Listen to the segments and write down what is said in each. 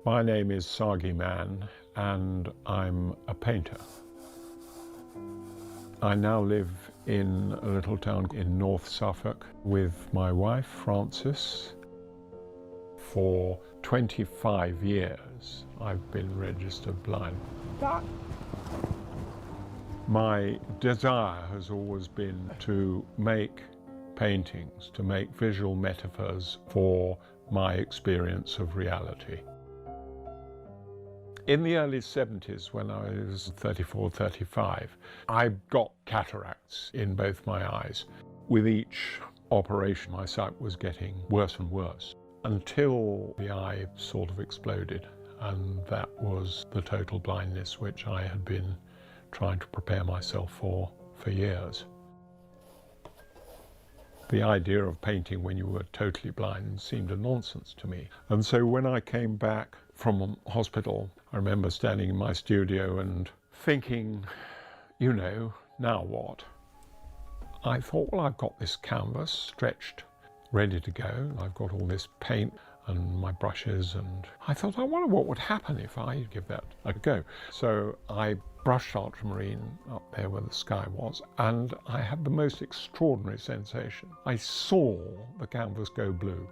My name is Sagi Man and I'm a painter. I now live in a little town in North Suffolk with my wife, Frances. For 25 years, I've been registered blind. My desire has always been to make paintings, to make visual metaphors for my experience of reality. In the early 70s, when I was 34, 35, I got cataracts in both my eyes. With each operation, my sight was getting worse and worse until the eye sort of exploded. And that was the total blindness which I had been trying to prepare myself for years. The idea of painting when you were totally blind seemed a nonsense to me. And so when I came back from hospital, I remember standing in my studio and thinking, you know, now what? I thought, well, I've got this canvas stretched, ready to go. I've got all this paint and my brushes, and I thought, I wonder what would happen if I give that a go. So I brushed ultramarine up there where the sky was, and I had the most extraordinary sensation. I saw the canvas go blue.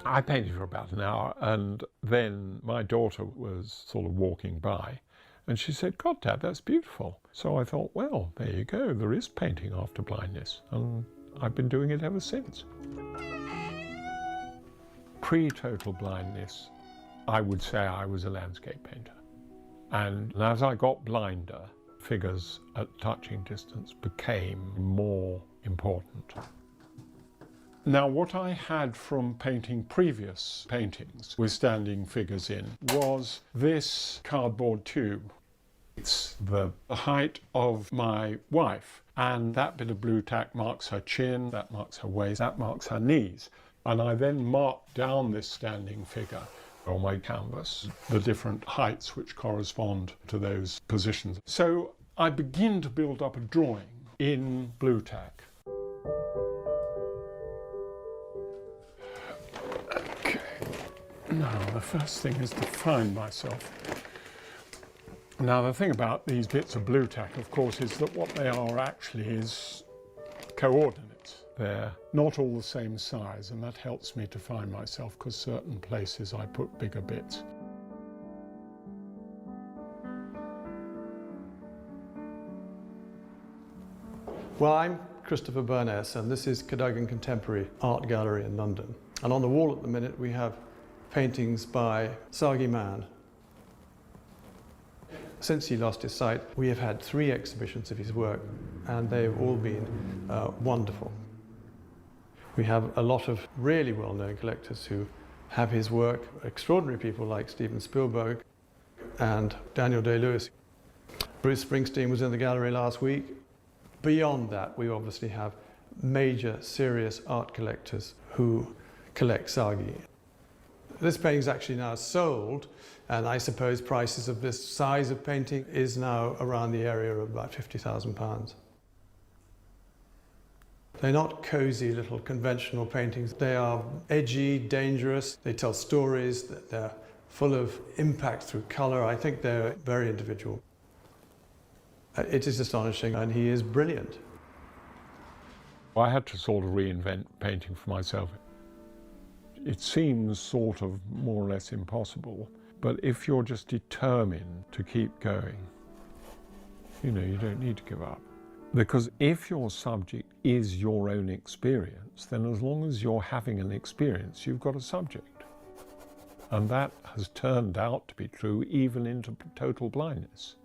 I painted for about an hour, and then my daughter was sort of walking by, and she said, God, Dad, that's beautiful. So I thought, well, there you go, there is painting after blindness, and I've been doing it ever since. Pre-total blindness, I would say I was a landscape painter. And as I got blinder, figures at touching distance became more important. Now, what I had from painting previous paintings with standing figures in was this cardboard tube. It's the height of my wife, and that bit of blue tack marks her chin, that marks her waist, that marks her knees. And I then marked down this standing figure on my canvas, the different heights which correspond to those positions. So I begin to build up a drawing in blue tack. Okay, now the first thing is to find myself. Now the thing about these bits of blue tack, of course, is that what they are actually is coordinates. They're not all the same size, and that helps me to find myself, because certain places I put bigger bits. Well, I'm Christopher Burness, and this is Cadogan Contemporary Art Gallery in London. And on the wall at the minute we have paintings by Sagi Man. Since he lost his sight, we have had 3 exhibitions of his work, and they've all been wonderful. We have a lot of really well-known collectors who have his work, extraordinary people like Steven Spielberg and Daniel Day-Lewis. Bruce Springsteen was in the gallery last week. Beyond that, we obviously have major, serious art collectors who collect Sagi. This painting is actually now sold, and I suppose prices of this size of painting is now around the area of about £50,000. They're not cosy little conventional paintings. They are edgy, dangerous. They tell stories. They're full of impact through colour. I think they're very individual. It is astonishing, and he is brilliant. I had to sort of reinvent painting for myself. It seems sort of more or less impossible, but if you're just determined to keep going, you know, you don't need to give up. Because if your subject is your own experience, then as long as you're having an experience, you've got a subject. And that has turned out to be true even into total blindness.